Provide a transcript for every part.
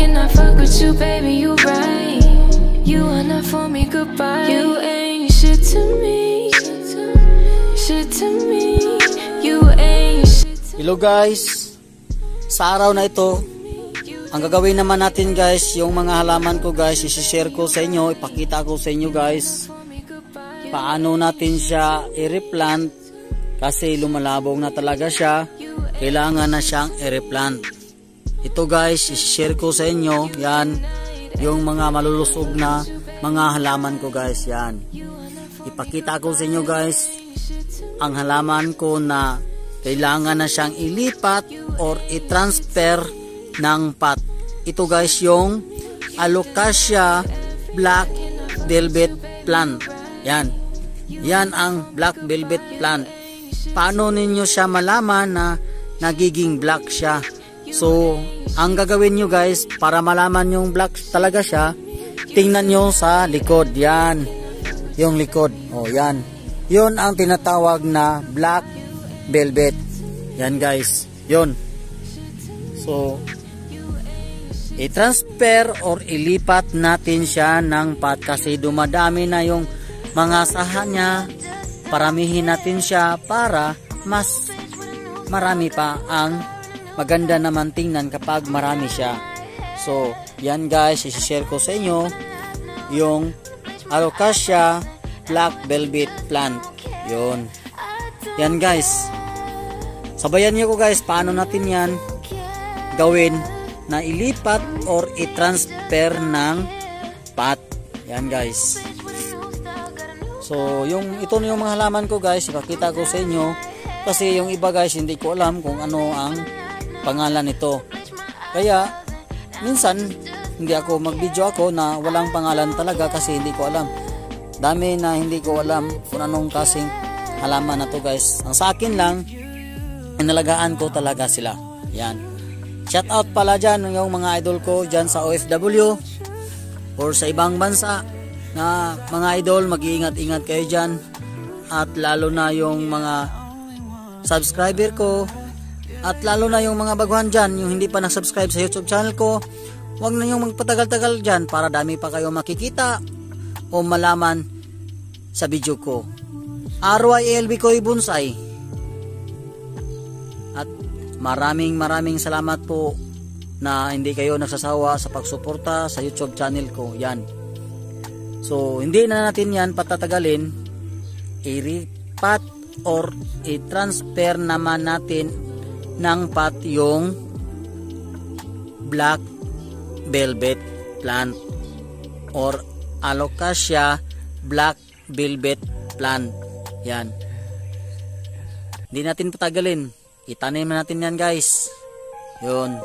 can I fuck with you, baby, you right. You are not for me, goodbye. You ain't shit to me, shit to me. You ain't shit to me. Hello guys, sa araw na ito, ang gagawin naman natin guys, yung mga halaman ko guys, isi-share ko sa inyo, ipakita ko sa inyo guys, paano natin siya i-replant kasi lumalabong na talaga siya, kailangan na siyang i-replant. Ito guys, isi-share ko sa inyo, yan, yung mga malulusog na mga halaman ko guys, yan. Ipakita ko sa inyo guys, ang halaman ko na kailangan na siyang ilipat or i-transfer ng pot. Ito guys yung Alocasia Black Velvet Plant. Yan. Yan ang Black Velvet Plant. Paano ninyo siya malaman na nagiging black siya? So, ang gagawin nyo guys, para malaman yung black talaga siya, tingnan nyo sa likod. Yan. Yung likod. O, yan. Yun ang tinatawag na Black Velvet. Yan guys. Yun. So, i-transfer or ilipat natin siya ng pot kasi dumadami na yung mga saha niya. Paramihin natin siya para mas marami pa. Ang maganda naman tingnan kapag marami siya. So, yan guys, isi-share ko sa inyo yung Alocasia Black Velvet Plant. Yun. Yan guys. Sabayan niyo ko guys, paano natin yan gawin na ilipat or i-transfer ng pot. Yan guys. So, ito na yung mga halaman ko guys, ipakita ko sa inyo. Kasi yung iba guys, hindi ko alam kung ano ang pangalan nito. Kaya, minsan, hindi ako mag-video ako na walang pangalan talaga kasi hindi ko alam. Dami na hindi ko alam kung anong kasing halaman na to guys. Ang sa akin lang, inalagaan ko talaga sila. Yan. Shout out pala dyan yung mga idol ko dyan sa OFW or sa ibang bansa na mga idol, mag-iingat-ingat kayo dyan. At lalo na yung mga subscriber ko at lalo na yung mga baguhan dyan, yung hindi pa na-subscribe sa YouTube channel ko, huwag na yung magpatagal-tagal dyan para dami pa kayo makikita o malaman sa video ko. RYLB Koy Bonsai. At maraming salamat po na hindi kayo nagsasawa sa pagsuporta sa YouTube channel ko. Yan. So, hindi na natin yan patatagalin. I-repat or i-transfer naman natin ng pot yung Black Velvet Plant or Alocasia Black Velvet Plant. Yan. Hindi natin patagalin. Itanim na natin yan guys. Yun.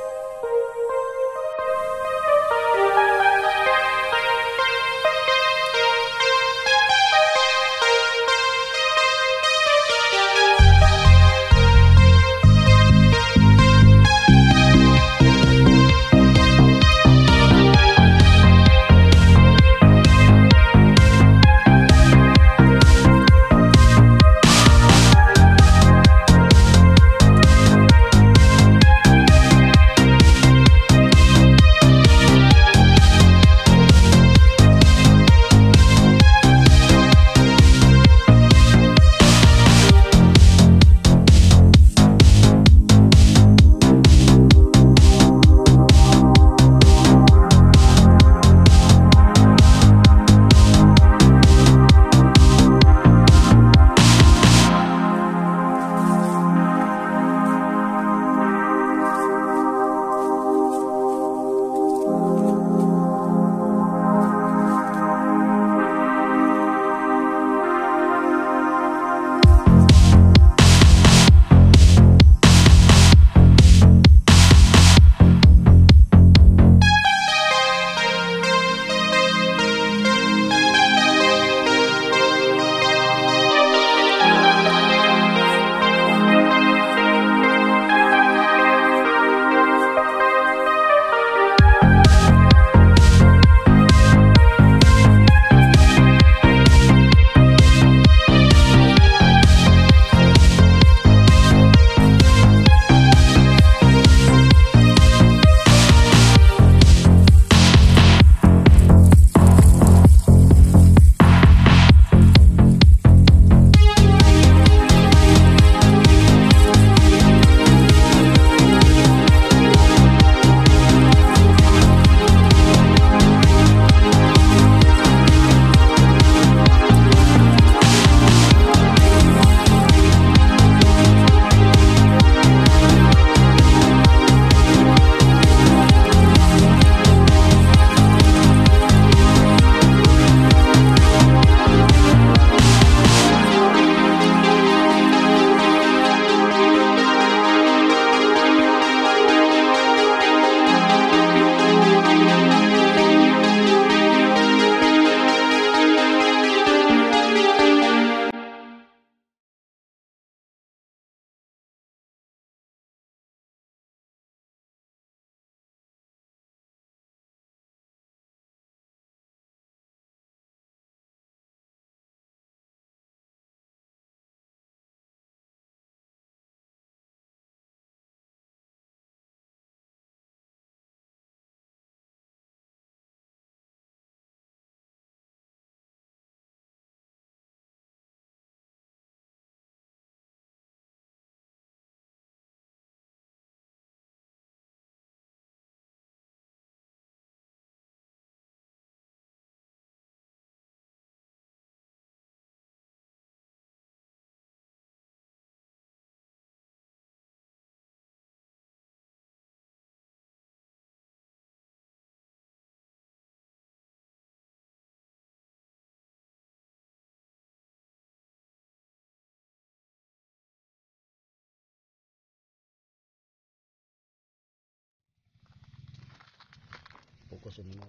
Focus on mo.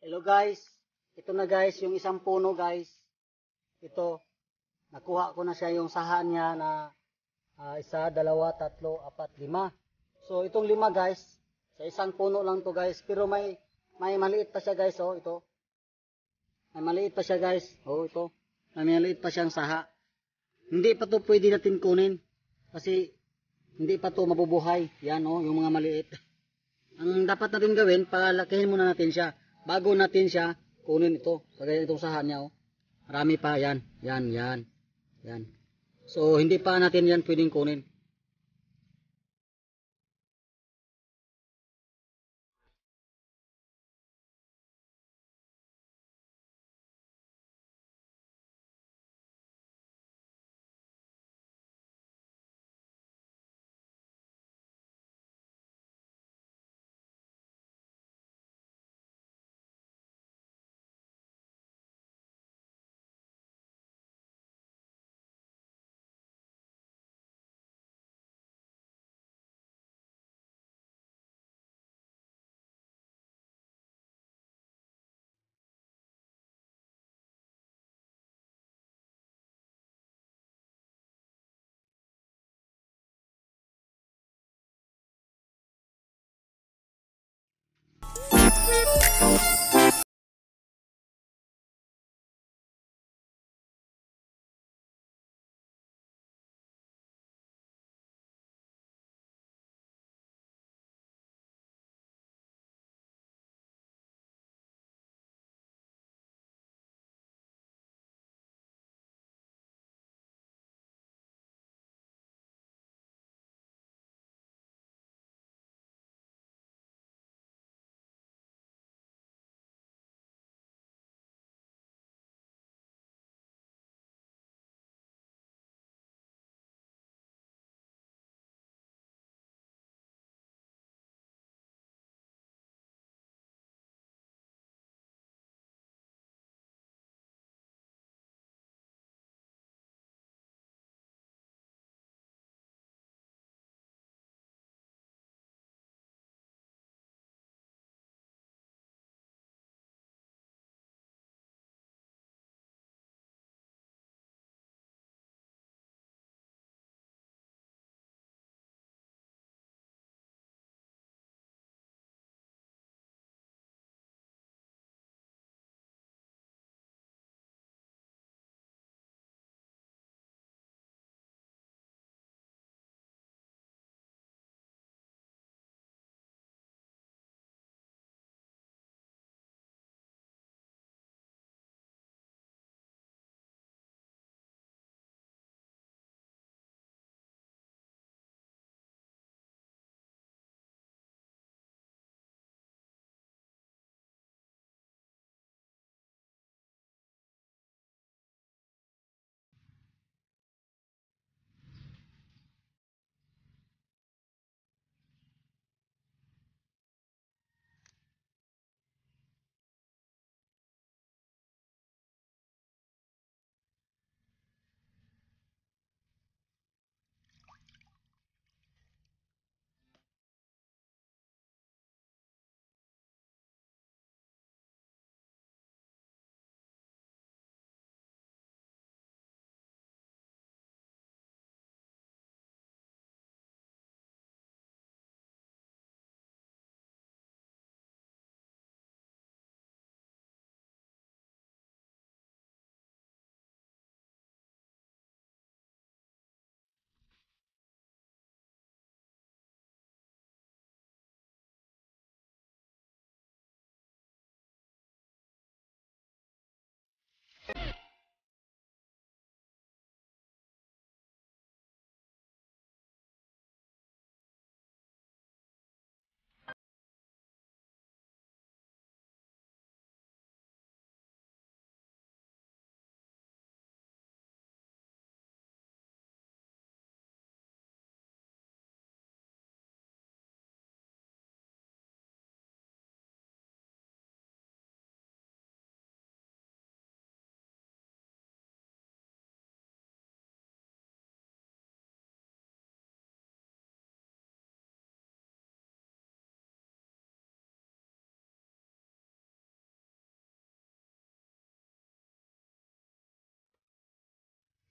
Hello guys, ito na guys yung isang puno guys. Ito, nakuha ko na siya yung sahan niya na isa, dalawa, tatlo, apat, lima. So itong lima guys, sa isang puno lang to guys. Pero may maliit pa siya guys, oh ito. May maliit pa siya guys, oh ito. May maliit pa siyang saha. Hindi pa to pwede natin kunin kasi hindi pa to mabubuhay. Yan oh, yung mga maliit. Ang dapat natin gawin, palakihin muna natin siya. Bago natin siya kunin ito. Kagaya itong sahan niya oh. Marami pa yan. Yan. So hindi pa natin yan pwedeng kunin.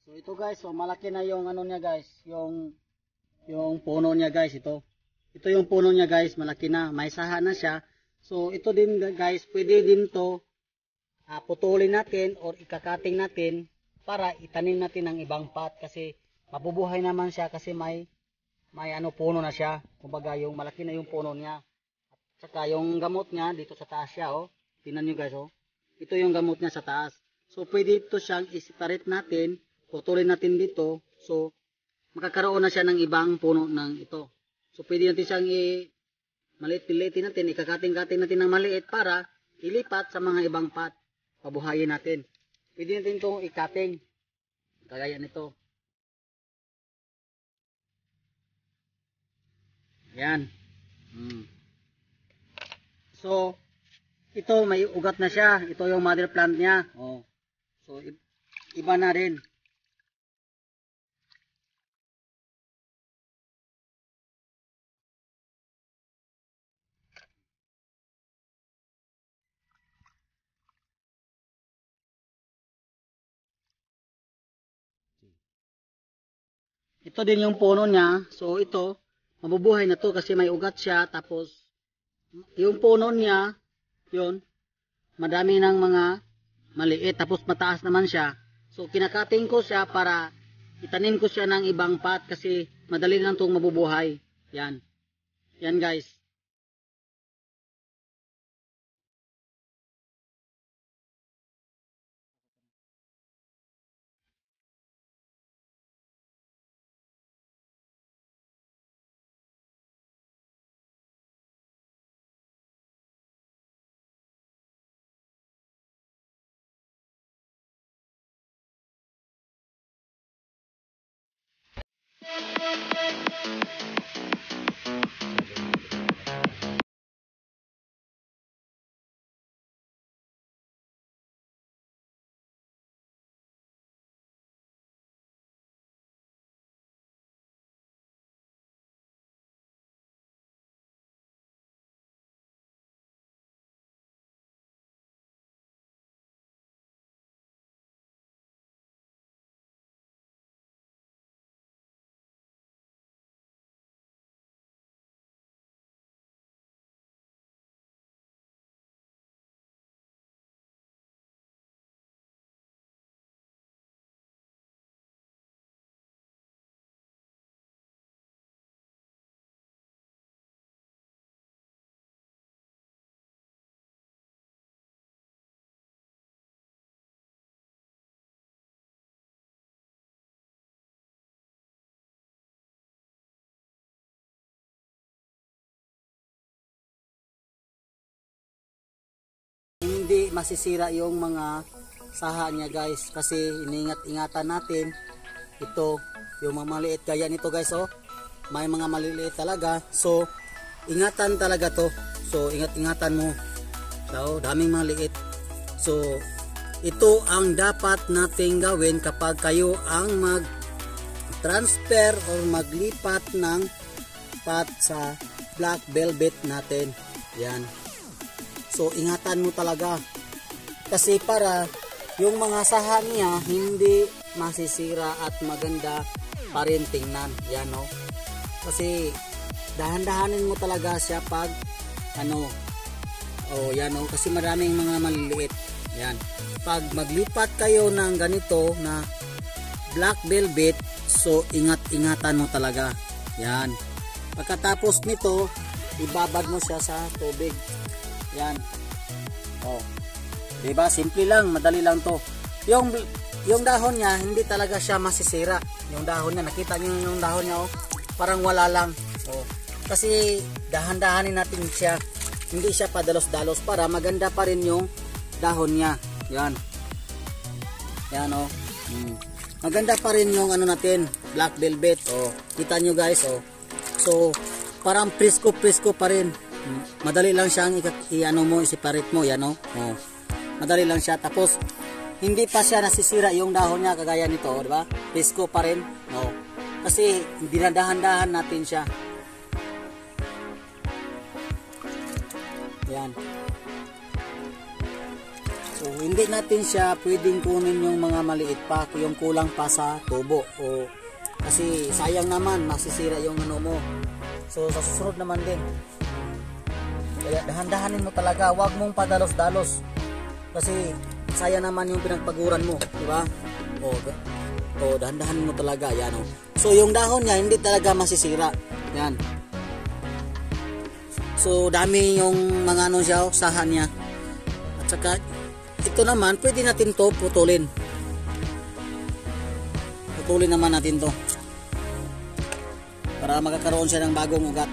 So ito guys, so malaki na yung ano niya guys, yung puno niya guys ito. Ito yung puno niya guys, malaki na, may saha na siya. So ito din guys, pwede din to putulin natin or ikakating natin para itanim natin ng ibang pot kasi mabubuhay naman siya kasi may ano puno na siya. Kumbaga yung malaki na yung puno niya. At saka yung gamot niya dito sa taas siya oh. Tingnan niyo guys oh. Ito yung gamot niya sa taas. So pwede ito siyang i-separate natin, putulin natin dito. So makakaroon na siya ng ibang puno ng ito. So pwede natin siyang maliit-liitin natin, ikakating-kating natin ng maliit para ilipat sa mga ibang pot. Pabuhayin natin. Pwede natin itong ikating. Kagaya nito. Ayan. So, ito may ugat na siya. Ito yung mother plant niya. Oh. So, iba na rin. Ito din yung puno niya. So, ito, mabubuhay na to kasi may ugat siya. Tapos, yung puno niya, yun, madami ng mga maliit, tapos mataas naman siya. So kinakating ko siya para itanim ko siya ng ibang pot kasi madali lang itong mabubuhay. Yan. Yan guys. Hindi masisira yung mga saha niya guys, kasi iniingat-ingatan natin ito, yung mga maliit gaya nito guys, oh, may mga maliliit talaga, so ingatan talaga to, so ingat-ingatan mo. So daming maliit, so ito ang dapat nating gawin kapag kayo ang mag transfer or maglipat ng pot sa black velvet natin. Yan. So ingatan mo talaga kasi para yung mga saha niya hindi masisira at maganda pa rin tingnan. Yan, no? Kasi dahan-dahanin mo talaga siya pag ano, oh yan, no? Kasi maraming mga maliliit. Yan. Pag maglipat kayo ng ganito na black velvet, so ingat-ingatan mo talaga. Yan. Pagkatapos nito, ibabad mo siya sa tubig. Yan. Oh. Diba? Simple lang, madali lang to. Yung dahon niya, hindi talaga siya masisira. Yung dahon niya, nakita niyo yung dahon niya, oh. Parang wala lang. Oh. Kasi dahan-dahanin natin siya. Hindi siya padalos-dalos para maganda pa rin yung dahon niya. Yan. Yan, oh. Maganda pa rin yung ano natin, black velvet. Oh. Kita nyo guys, oh. So, parang presko-presko pa rin. Madali lang siyang i-ano mo, i-separate mo, yan, oh. Oh. Madali lang siya, tapos hindi pa siya nasisira yung dahon niya kagaya nito, di ba? Presko pa rin, no. Kasi dinadahan-dahan natin siya. Yan. So hindi natin siya pwedeng kunin yung mga maliit pa, yung kulang pa sa tubo, o kasi sayang naman masisira yung ano mo. So sa susunod naman din, kaya dahan-dahanin mo talaga, wag mong padalos-dalos kasi sayang naman yung pinagpaguran mo, di ba? O dahan-dahanin mo talaga, yan, o. So yung dahon niya hindi talaga masisira, yan. So dami yung mga ano siya, sahan niya. At saka ito naman pwede natin to putulin. Putulin naman natin to para magkakaroon siya ng bagong ugat.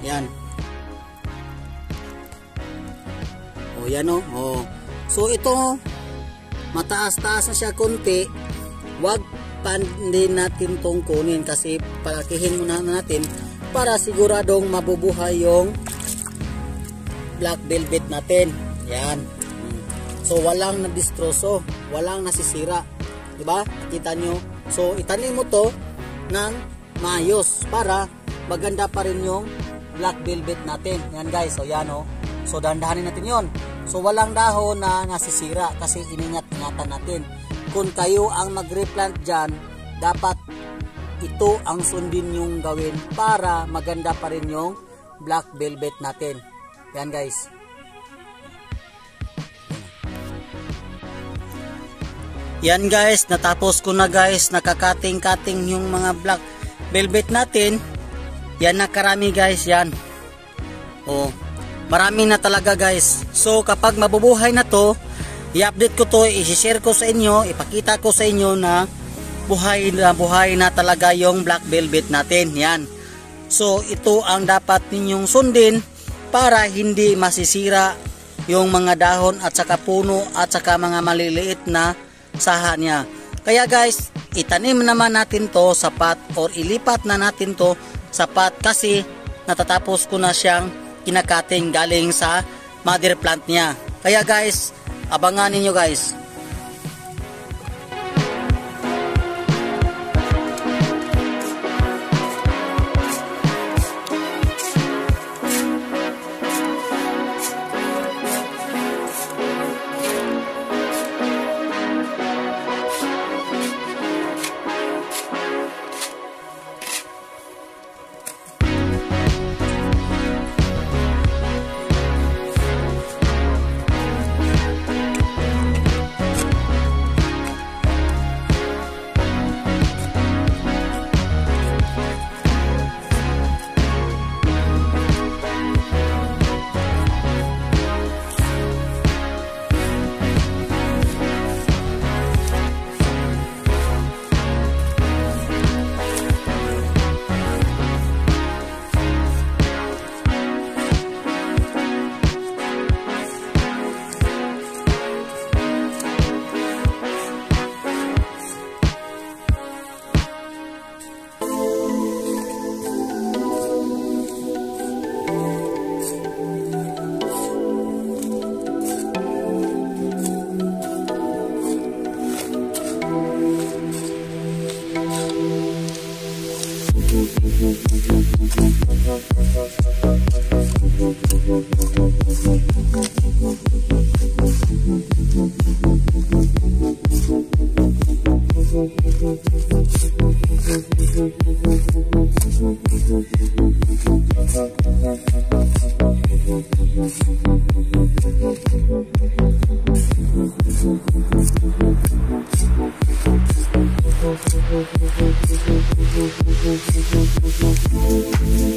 Yan. O yan, o. O. So ito mataas-taas na siya konti. Wag din natin tong kunin kasi palakihin muna natin para siguradong mabubuhay yung black velvet natin. Yan. So walang nadistroso, walang nasisira, di ba? Kita nyo. So itanim mo to ng maayos para maganda pa rin yung black velvet natin. Yan guys, so yan, o. So dahan-dahanin natin yon. So walang dahon na nasisira kasi iningat-ingatan natin. Kung kayo ang mag-replant dyan, dapat ito ang sundin yung gawin para maganda pa rin yung black velvet natin. Yan guys. Yan guys, natapos ko na guys, nakakating-kating yung mga black velvet natin. Yan na karami guys, yan. Oh, marami na talaga guys. So kapag mabubuhay na to, i-update ko to, i-share ko sa inyo, ipakita ko sa inyo na buhay na talaga yung black velvet natin. Yan. So ito ang dapat ninyong sundin para hindi masisira yung mga dahon at saka puno at saka mga maliliit na saha niya. Kaya guys, itanim naman natin to sa pot or ilipat na natin to sa pot kasi natatapos ko na siyang kinakating galing sa mother plant niya. Kaya guys, abangan ninyo guys. Thank you.